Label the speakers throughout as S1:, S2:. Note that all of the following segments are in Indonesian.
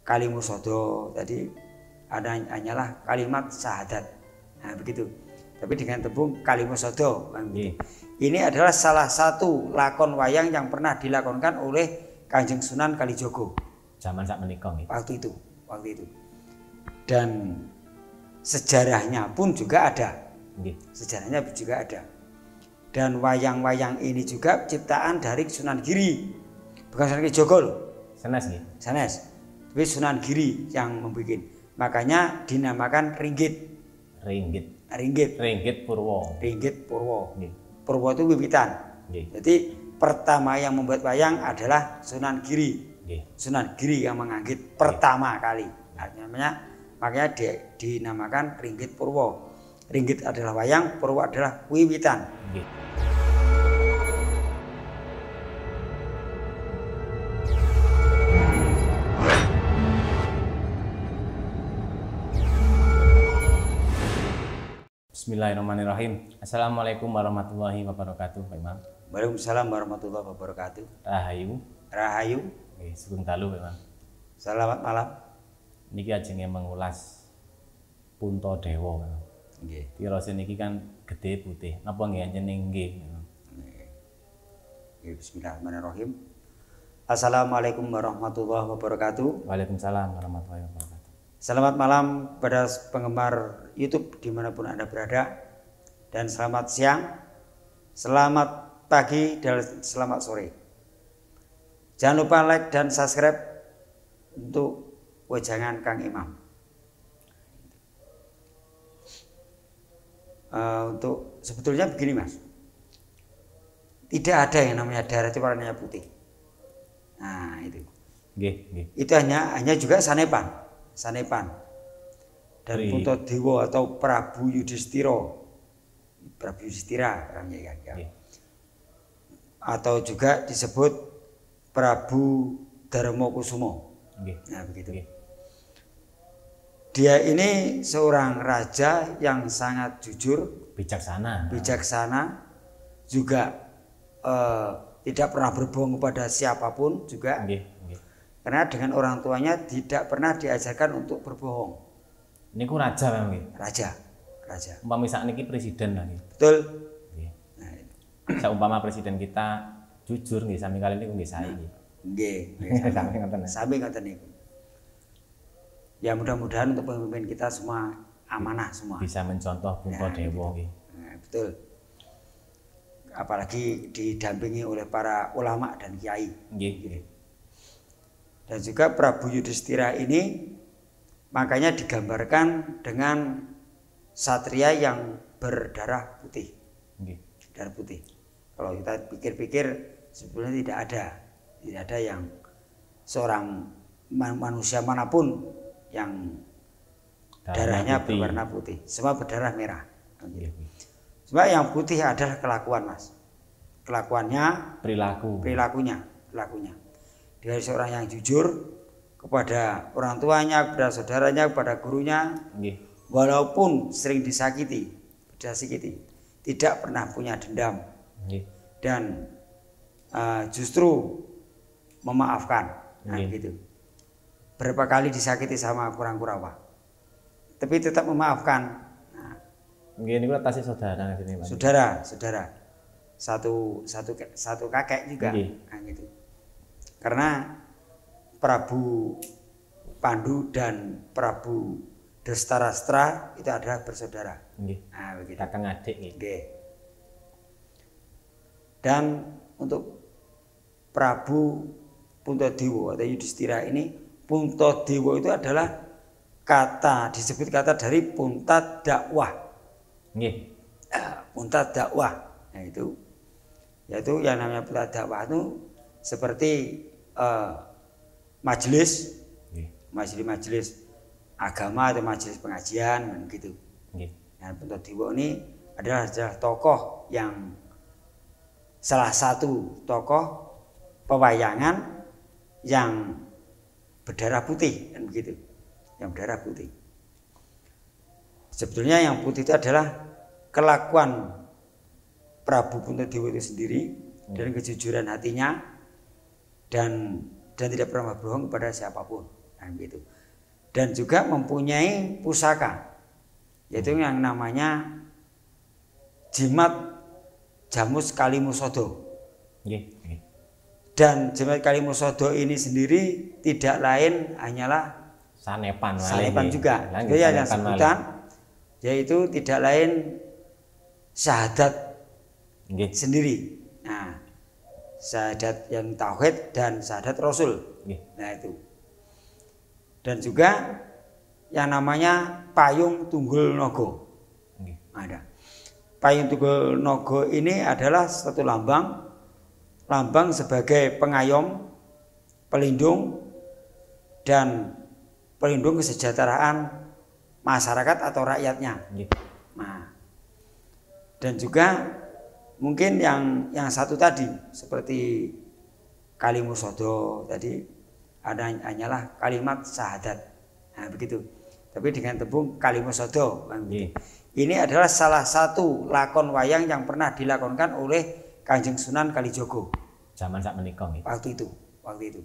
S1: kalimusodo tadi hanyalah kalimat syahadat. Nah begitu. Tapi dengan tembung kalimusodo. Ini adalah salah satu lakon wayang yang pernah dilakonkan oleh Kanjeng Sunan Kalijogo.
S2: Zaman sak menika nggih.
S1: Waktu itu. Dan sejarahnya pun juga ada. Sejarahnya juga ada. Dan wayang-wayang ini juga ciptaan dari Sunan Giri. Bukan Sunan Kalijogo loh.
S2: Sanes nggih.
S1: Sanes. Tapi Sunan Giri yang membuat. Makanya dinamakan ringgit. Ringgit Purwo. Purwo itu wiwitan. Jadi pertama yang membuat wayang adalah Sunan Giri. Sunan Giri yang menganggit pertama kali. Artinya makanya dinamakan ringgit Purwo. Ringgit adalah wayang, Purwo adalah wiwitan.
S2: Bismillahirrahmanirrahim. Assalamualaikum warahmatullahi wabarakatuh, Pak Imam.
S1: Waalaikumsalam warahmatullahi wabarakatuh.
S2: Rahayu. Sugeng dalu, Pak Imam.
S1: Selamat malam.
S2: Niki ajenge mengulas Puntadewa. Nggih. Tirose niki kan gede putih. Napa nggih jeneng nggih?
S1: Bismillahirrahmanirrahim. Assalamualaikum warahmatullahi wabarakatuh.
S2: Waalaikumsalam warahmatullahi wabarakatuh.
S1: Selamat malam pada penggemar YouTube dimanapun Anda berada. Dan selamat siang, selamat pagi, dan selamat sore. Jangan lupa like dan subscribe untuk wejangan Kang Imam. Untuk sebetulnya begini Mas, tidak ada yang namanya darah itu warnanya putih. Nah itu. Itu hanya juga sanepan dan Puntadewa atau Prabu Yudhistira atau juga disebut Prabu Darmakusuma. Nah begitu. Dia ini seorang raja yang sangat jujur, bijaksana, juga tidak pernah berbohong kepada siapapun juga. Karena dengan orang tuanya tidak pernah diajarkan untuk berbohong.
S2: Ini ku raja kan nggih?
S1: Raja.
S2: Umpama sakniki presiden lah nggih.
S1: Betul.
S2: Nah, saumpama presiden kita jujur nggih sami kali niku nggih sae nggih.
S1: Nggih. Sami ngoten niku. Ya mudah-mudahan untuk pemimpin kita semua amanah semua.
S2: Bisa mencontoh Puntadewa nggih.
S1: Nah, betul. Apalagi didampingi oleh para ulama dan kiai. Nggih. Dan juga Prabu Yudhistira ini makanya digambarkan dengan satria yang berdarah putih. Darah putih. Kalau kita pikir-pikir sebenarnya tidak ada yang seorang manusia manapun yang darahnya berwarna putih. Semua berdarah merah. Cuma yang putih adalah kelakuan Mas. Kelakuannya, perilakunya. Dia seorang yang jujur kepada orang tuanya, kepada saudaranya, kepada gurunya. Walaupun sering disakiti, tidak pernah punya dendam. Dan justru memaafkan. Nah, gitu. Berapa kali disakiti sama Kurawa, tapi tetap memaafkan. Nah,
S2: ini kita tasih saudara sini, Pak.
S1: Saudara. Satu kakek juga. Nah, gitu. Karena Prabu Pandu dan Prabu Dastarastra itu adalah bersaudara. Nah, begitu.
S2: Kakang adik nggih.
S1: Dan untuk Prabu Puntadewa atau Yudhistira ini, Puntadewa itu adalah disebut kata dari Puntad Dakwah. Puntad Dakwah. Nah itu yaitu yang namanya Puntad Dakwah itu seperti majelis agama atau majelis pengajian gitu. Nah, Puntadewa ini adalah tokoh yang salah satu tokoh pewayangan yang berdarah putih dan begitu. Yang berdarah putih. Sebetulnya yang putih itu adalah kelakuan Prabu Puntadewa itu sendiri dan kejujuran hatinya dan tidak pernah berbohong kepada siapapun. Nah, gitu. Dan juga mempunyai pusaka, yaitu yang namanya jimat Jamus Kalimusodo. Dan jimat Kalimusodo ini sendiri tidak lain hanyalah
S2: sanepan
S1: juga. Itu ya yang sebutan, yaitu tidak lain syahadat sendiri. Nah, syahadat yang tauhid dan syahadat Rasul. Nah itu. Dan juga yang namanya Payung Tunggul Nogo. Ada. Payung Tunggul Nogo ini adalah satu lambang sebagai pengayom, pelindung dan pelindung kesejahteraan masyarakat atau rakyatnya. Nah, dan juga mungkin yang satu tadi seperti Kalimusodo tadi hanyalah kalimat syahadat. Nah, begitu. Tapi dengan tembung Kalimusodo. Ini adalah salah satu lakon wayang yang pernah dilakonkan oleh Kanjeng Sunan Kalijogo.
S2: Zaman sak menika nggih.
S1: Waktu itu.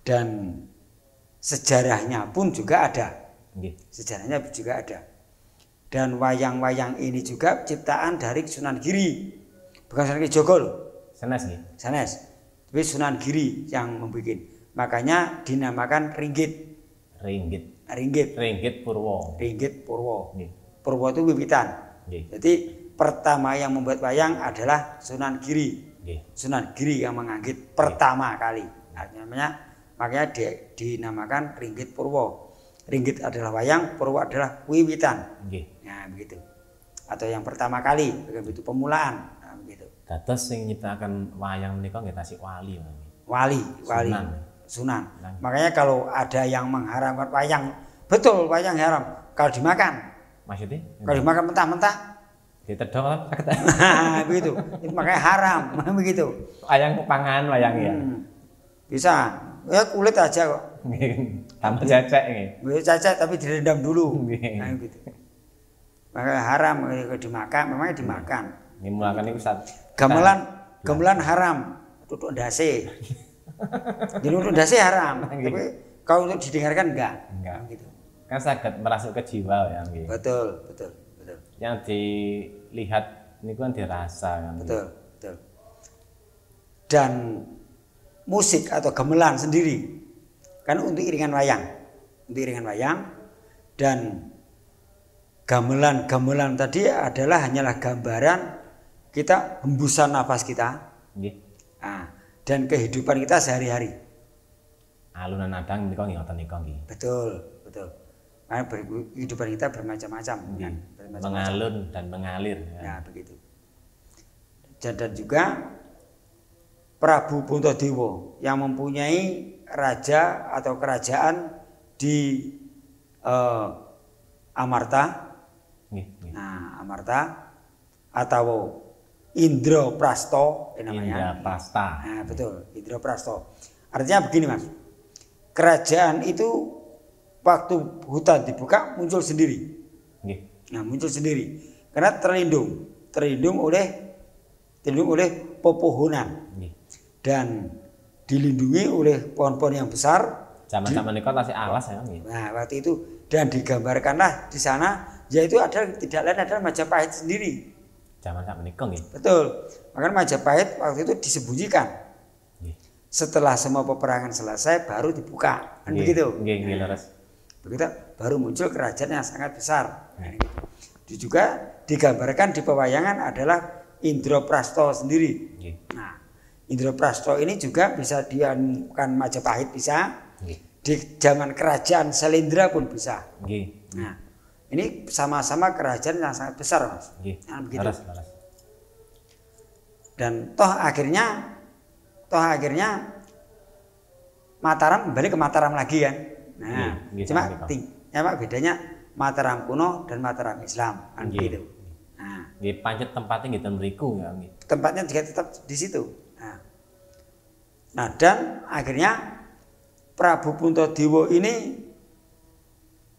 S1: Dan sejarahnya pun juga ada. Sejarahnya juga ada. Dan wayang-wayang ini juga ciptaan dari Sunan Giri. Bukan Sunan Kalijogo loh.
S2: Sanes nggih.
S1: Sanes. Tapi Sunan Giri yang membuat. Makanya dinamakan ringgit. Ringgit Purwo. Purwo itu wiwitan. Jadi pertama yang membuat wayang adalah Sunan Giri. Sunan Giri yang menganggit pertama kali. Artinya makanya dinamakan ringgit Purwo. Ringgit adalah wayang, Purwo adalah wiwitan. Nah, begitu. Atau yang pertama kali, begitu pemulaan. Nah, begitu.
S2: Dados sing nyiptakan wayang menika nggih Tasik Wali.
S1: Wali. Sunan. Makanya kalau ada yang mengharamkan wayang, betul wayang haram kalau dimakan.
S2: Maksudnya?
S1: Kalau dimakan mentah-mentah
S2: ditedok lah.
S1: Begitu. Itu makanya haram, begitu.
S2: Wayang pangan wayang ya.
S1: Bisa. Ya kulit aja kok.
S2: Tambah cecek nggih.
S1: Cecek tapi direndam dulu. Nah gitu. Makanya haram kalau dimakan, memangnya dimakan.
S2: Ini mulakan niku
S1: gamelan haram, tutuk ndase. Jadi untuk ndase haram, tapi kalau untuk didengarkan enggak. Gitu.
S2: Kan saged merasuk ke jiwa ya nggih.
S1: Betul.
S2: Yang dilihat niku kan dirasa kan.
S1: Betul. Dan musik atau gamelan sendiri kan untuk iringan wayang. Dan gamelan tadi adalah hanyalah gambaran kita hembusan nafas kita. Nah, dan kehidupan kita sehari-hari.
S2: Alunan nadang menika ngoten nika nggih.
S1: Betul. Karena kehidupan kita bermacam-macam kan.
S2: Mengalun dan mengalir.
S1: Ya, begitu. Dan juga Prabu Puntadewa yang mempunyai raja atau kerajaan di Amarta. Nah, Amarta atau Indraprasta namanya.
S2: Indraprasta.
S1: Nah, betul, Indraprasta. Artinya begini, Mas. Kerajaan itu waktu hutan dibuka muncul sendiri. Nah, muncul sendiri karena terlindung oleh pepohonan. Dan dilindungi oleh pohon-pohon yang besar.
S2: Zaman-zaman niku tasih alas ya nggih.
S1: Nah, waktu itu dan digambarkanlah di sana yaitu tidak lain adalah Majapahit sendiri.
S2: Zaman sak menika nggih.
S1: Betul. Makanya Majapahit waktu itu disembunyikan. Setelah semua peperangan selesai baru dibuka. Kan begitu.
S2: Nggih, leres.
S1: Begitu baru muncul kerajaan yang sangat besar. Itu juga digambarkan di pewayangan adalah Indraprasta sendiri. Nah, Indraprasta ini juga bisa dianukan Majapahit bisa. Di zaman kerajaan Salendra pun bisa. Nah, ini sama-sama kerajaan yang sangat besar, Mas. Nah, begitu.
S2: Laras.
S1: Dan toh akhirnya Mataram kembali ke Mataram lagi kan. Nah, cuma bedanya Mataram kuno dan Mataram Islam kan gitu. Nah,
S2: nggih pancet tempatnya nggih ten mriku ya nggih.
S1: Tempatnya juga tetap di situ. Nah, dan akhirnya Prabu Puntadewa ini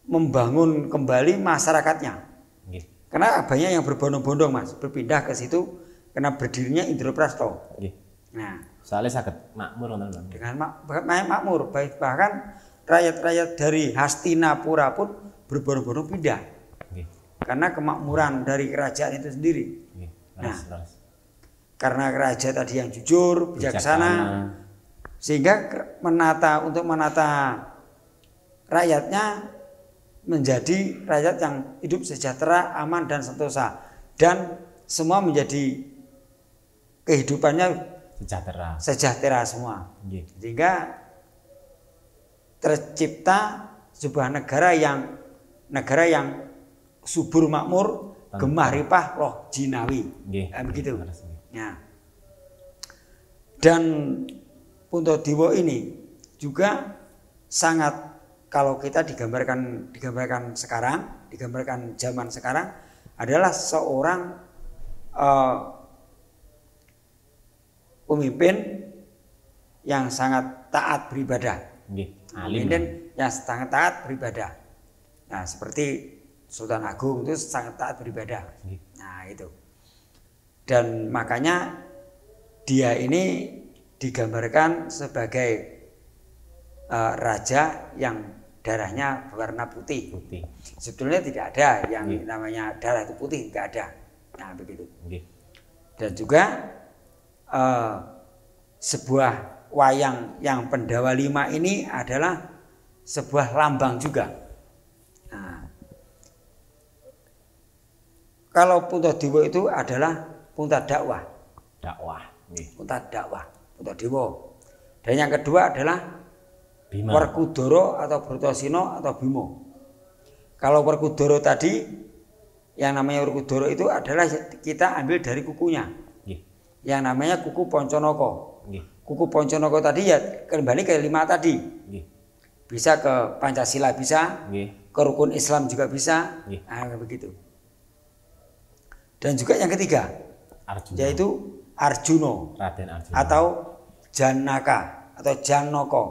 S1: membangun kembali masyarakatnya. Karena banyak yang berbondong-bondong, Mas, berpindah ke situ karena berdirinya Indraprasta.
S2: Nah, soalnya saged makmur ngoten.
S1: Dengan makmur, bahkan rakyat-rakyat dari Hastinapura pun berbondong-bondong pindah. Karena kemakmuran dari kerajaan itu sendiri. Karena raja tadi yang jujur, bijaksana, sehingga untuk menata rakyatnya menjadi rakyat yang hidup sejahtera, aman dan sentosa, dan semua menjadi kehidupannya sejahtera semua. Sehingga tercipta sebuah negara yang subur makmur, gemah ripah roh jinawi. Begitu. Ya. Dan Puntadewa ini juga sangat, kalau kita digambarkan sekarang, digambarkan zaman sekarang adalah seorang pemimpin yang sangat taat beribadah. Pemimpin yang sangat taat beribadah. Nah, seperti Sultan Agung itu sangat taat beribadah. Nah, itu. Dan makanya dia ini digambarkan sebagai raja yang darahnya berwarna putih. Sebetulnya tidak ada yang namanya darah itu putih, tidak ada. Nah, begitu. Dan juga sebuah wayang yang Pendawa Lima ini adalah sebuah lambang juga. Nah, kalau Puntadewa itu adalah punta dakwah. Puntadewa. Dan yang kedua adalah Bima. Werkudara atau Bratasena atau Bima. Kalau Werkudara tadi, yang namanya Werkudara itu adalah kita ambil dari kukunya. Yang namanya kuku Pancanaka. Kuku Pancanaka tadi ya kembali ke 5 tadi. Bisa ke Pancasila bisa, ke rukun Islam juga bisa. Nah, begitu. Dan juga yang ketiga, yaitu Arjuna, atau Janaka atau Janaka.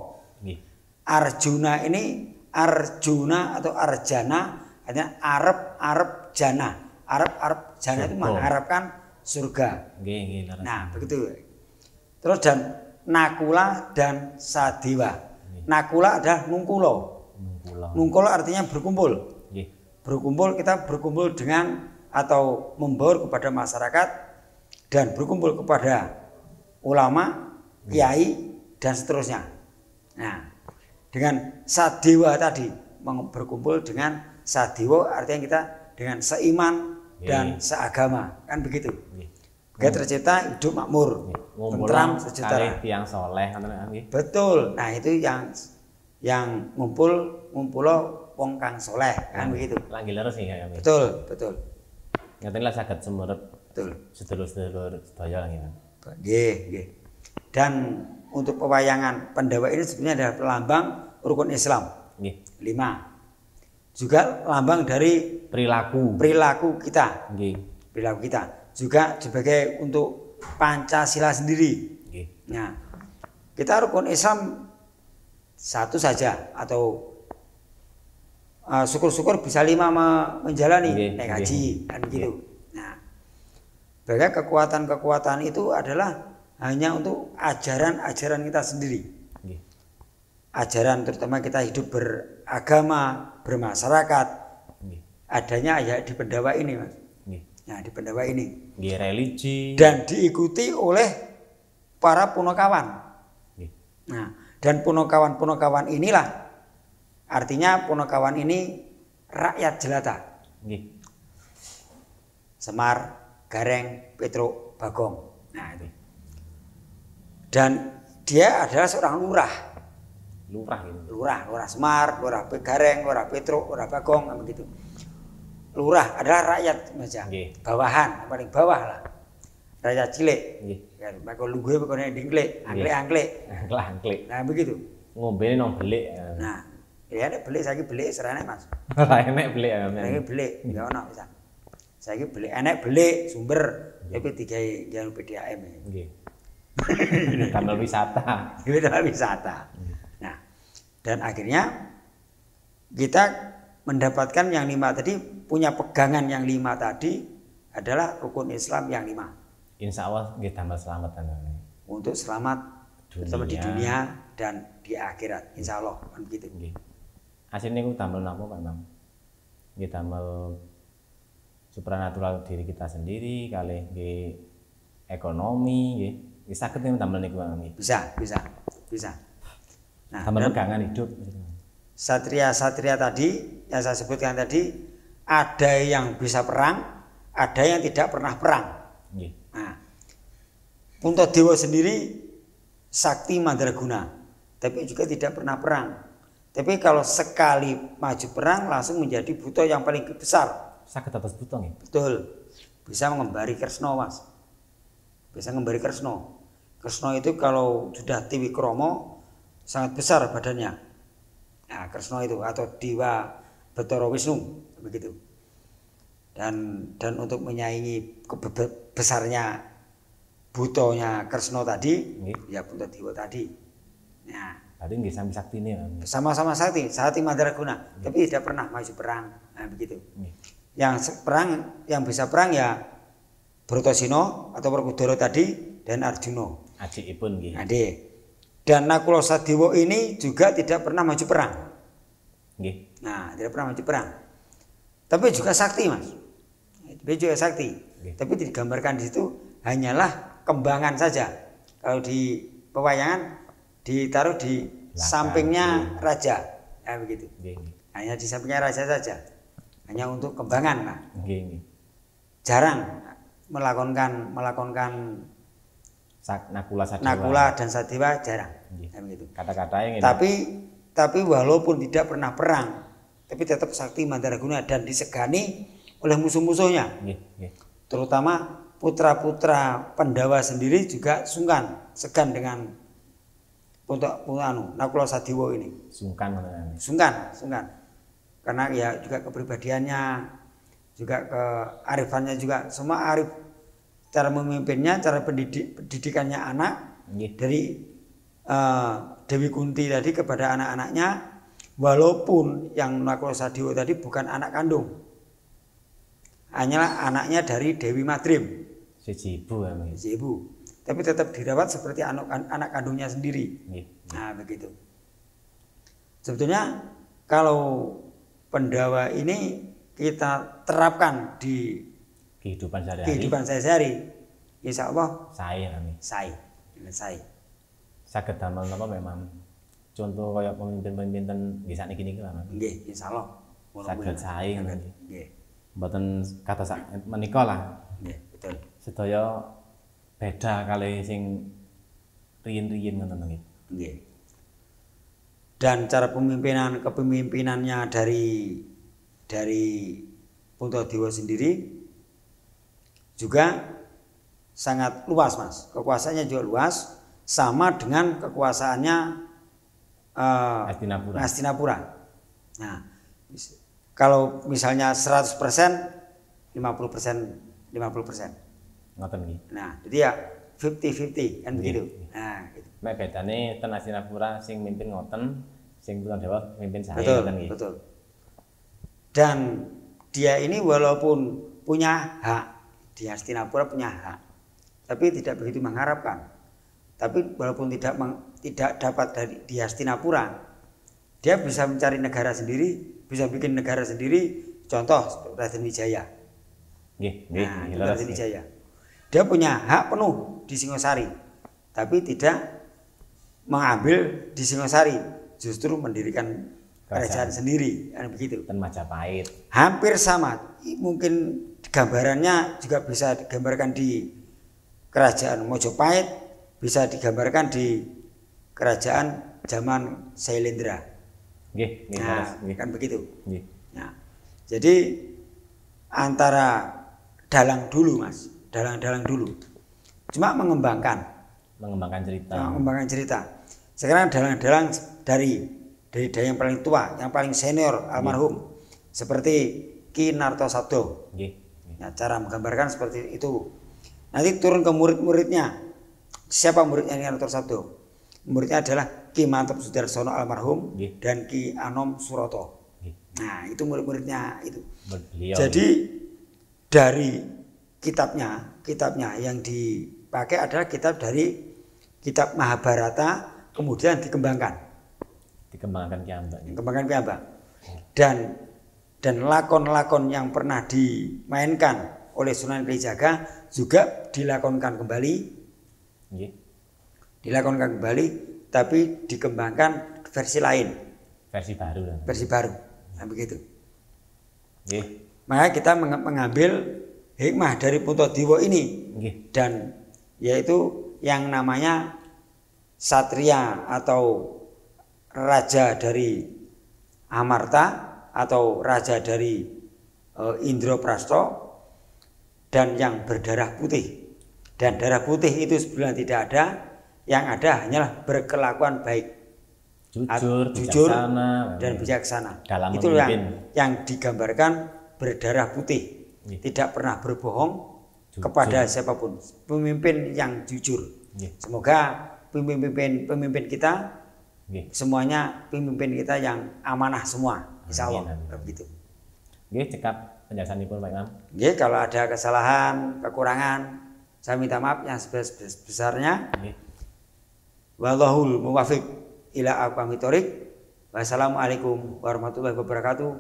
S1: Arjuna ini, Arjuna atau Arjana artinya Arab Jana. Arab Jana itu mengharapkan surga. Nah, begitu. Terus dan Nakula dan Sadewa. Nakula adalah nungkulo. Nungkulo artinya berkumpul. Berkumpul, kita berkumpul dengan atau membaur kepada masyarakat dan berkumpul kepada ulama, kiai dan seterusnya. Nah, dengan Sadewa tadi berkumpul dengan Sadewa artinya kita dengan seiman dan seagama, kan begitu. Kita tercipta hidup makmur, tentram, sejahtera.
S2: Yang soleh,
S1: betul. Nah, itu yang ngumpul wong kang soleh, kan begitu.
S2: Lagi leres nih kayaknya.
S1: Betul.
S2: Ngaten lah saged semerep.
S1: Betul.
S2: Sedulur-sedulur sedaya gitu.
S1: Nggih. Dan untuk pewayangan Pendawa ini sebenarnya adalah pelambang rukun Islam. 5. Juga lambang dari perilaku kita. Perilaku kita. Juga sebagai untuk Pancasila sendiri. Nah, kita rukun Islam satu saja atau syukur-syukur bisa 5 menjalani naik haji kan begitu. Nah, bahkan kekuatan itu adalah hanya untuk ajaran kita sendiri. Ajaran terutama kita hidup beragama, bermasyarakat, adanya ya di Pendawa ini, Mas. Nah, di Pendawa ini.
S2: Religi.
S1: Dan diikuti oleh para punakawan. Nah, dan punakawan inilah artinya punakawan ini rakyat jelata. Semar, Gareng, Petruk, Bagong. Nah, itu. Dan dia adalah seorang lurah. Lurah Semar, lurah Gareng, lurah Petruk, lurah Bagong, begitu. Lurah adalah rakyat saja. Bawahan, paling bawah lah. Rakyat cilik. Ya, maka lugu pokoknya dingklek, angklek. Nah, begitu.
S2: Ngombe nang belik.
S1: Nah, ya nek belik saiki belik serane, Mas.
S2: Ora enek belik ya.
S1: Saiki belik ya ono bisa. Saiki belik enek belik sumber tapi digawe PDAM.
S2: Nggih. Tambah wisata.
S1: Nah, dan akhirnya kita mendapatkan yang 5 tadi, punya pegangan yang 5 tadi adalah rukun Islam yang 5.
S2: Insya Allah nggih tambah selamat
S1: untuk selamat terutama di dunia dan di akhirat, insya Allah kan begitu.
S2: Aslinya itu damel napa Pak Bang? Nggih damel supranatural diri kita sendiri, kali nggih ekonomi, nggih. Wis saged damel niku Bang.
S1: Bisa. Nah,
S2: damel pegangan hidup.
S1: Satria-satria tadi yang saya sebutkan tadi, ada yang bisa perang, ada yang tidak pernah perang. Nah, Puntadewa sendiri sakti mandraguna, tapi juga tidak pernah perang. Tapi kalau sekali maju perang langsung menjadi buto yang paling besar.
S2: Saged dados buto nggih.
S1: Betul. Bisa mengembari Kresna, Mas. Bisa mengembari Kresna. Kresna itu kalau sudah Triwikromo sangat besar badannya. Nah, Kresna itu atau Dewa Bathara Wisnu begitu. Dan untuk menyaingi besarnya butonya Kresna tadi, ya Puntadewa tadi. Nah,
S2: tadi nggih sami saktine.
S1: Sama-sama sakti mandraguna, tapi tidak pernah maju perang. Nah, begitu. Yang perang, yang bisa perang ya Bratasena atau Werkudara tadi dan Arjuna.
S2: Adikipun nggih.
S1: Adik. Dan Nakula Sadewa ini juga tidak pernah maju perang.
S2: Nggih.
S1: Nah, tidak pernah maju perang. Tapi juga sakti, Mas. Dia juga sakti. Tapi digambarkan di situ hanyalah kembangan saja. Kalau di pewayangan ditaruh di sampingnya raja. Ya begitu. Hanya di sampingnya raja saja. Hanya untuk kembangan, nah. Jarang melakonkan Nakula dan Sadewa jarang. Ya begitu.
S2: Kata-katanya
S1: tapi walaupun tidak pernah perang, tapi tetap sakti mandraguna dan disegani oleh musuh-musuhnya. Terutama putra-putra Pandhawa sendiri juga segan dengan Nakula Sadewa ini. Sungkan. Karena ya juga kepribadiannya, juga kearifannya juga, semua arif, cara memimpinnya, cara pendidikannya anak dari Dewi Kunti tadi kepada anak-anaknya, walaupun yang Nakula Sadewa tadi bukan anak kandung, hanyalah anaknya dari Dewi Madrim,
S2: siji ibu,
S1: tapi tetap dirawat seperti anak kandungnya sendiri. Nah begitu. Sebetulnya kalau Pandhawa ini kita terapkan di kehidupan sehari-hari, insya Allah sai.
S2: Saged damel napa memang contoh kaya pemimpin-pemimpin nggih sakniki niki lah.
S1: Nggih, insya Allah.
S2: Saged sae ngoten.
S1: Nggih.
S2: Mboten kata menika lah.
S1: Nggih, betul.
S2: Sedaya beda kali sing riyin-riyin ngoten nggih.
S1: Nggih. Dan cara kepemimpinannya dari Puntadewa sendiri juga sangat luas, Mas. Kekuasaannya juga luas, sama dengan kekuasaannya Hastinapura. Nah, kalau misalnya 100%, 50%.
S2: Ngoten nggih.
S1: Nah, jadi ya 50-50 kan begitu. Nah, gitu.
S2: Mek bedane ten Hastinapura sing mimpin ngoten, sing Puntadewa mimpin sae
S1: ngoten nggih. Betul. Dan dia ini walaupun punya hak, di Hastinapura punya hak, tapi tidak begitu mengharapkan. Tapi walaupun tidak dapat di Hastinapura, dia bisa mencari negara sendiri, bisa bikin negara sendiri. Contoh Raden Wijaya. Raden Wijaya. Dia punya hak penuh di Singosari, tapi tidak mengambil di Singosari, justru mendirikan kerajaan sendiri, kan begitu.
S2: Dan Majapahit.
S1: Hampir sama, mungkin gambarannya juga bisa digambarkan di kerajaan Mojopahit, bisa digambarkan di kerajaan zaman Sailendra. Kan begitu. Nah, jadi antara dalang dulu, Mas, dalang dulu. Cuma mengembangkan cerita. Sekarang dalang-dalang dari yang paling tua, yang paling senior almarhum, seperti Ki Nartosabdo. Nah, cara menggambarkan seperti itu. Nanti turun ke murid-muridnya. Siapa muridnya Ki Nartosabdo? Muridnya adalah Ki Mantep Sudarsono almarhum dan Ki Anom Suroto. Nah, itu murid-muridnya itu. Jadi dari kitabnya yang dipakai adalah kitab Mahabharata kemudian dikembangkan
S2: piyambak.
S1: dikembangkan piyambak. Dan lakon-lakon yang pernah dimainkan oleh Sunan Kalijaga juga dilakonkan kembali.
S2: Nggih.
S1: Dilakonkan kembali tapi dikembangkan versi lain.
S2: Versi baru lah.
S1: Versi baru. Nah, begitu.
S2: Nggih.
S1: Maka kita mengambil hikmah dari Puntadewa ini.
S2: Nggih.
S1: Dan yaitu yang namanya satria atau raja dari Amarta atau raja dari Indraprastha dan yang berdarah putih. Dan darah putih itu sebenarnya tidak ada, yang ada hanyalah berkelakuan baik,
S2: jujur
S1: dan bijaksana.
S2: Dalam
S1: itu
S2: memimpin.
S1: yang digambarkan berdarah putih, tidak pernah berbohong kepada siapapun, pemimpin yang jujur. Semoga pemimpin kita semuanya pemimpin kita yang amanah semua, insyaallah. Begitu.
S2: Nggih, cekap penjelasanipun Pak Imam.
S1: Nggih, kalau ada kesalahan, kekurangan, saya minta maaf yang sebesar-besarnya. Wallahul muwaffiq ila aqwamit thoriq. Wassalamualaikum warahmatullahi wabarakatuh.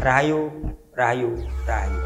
S1: Rahayu, rahayu, rahayu.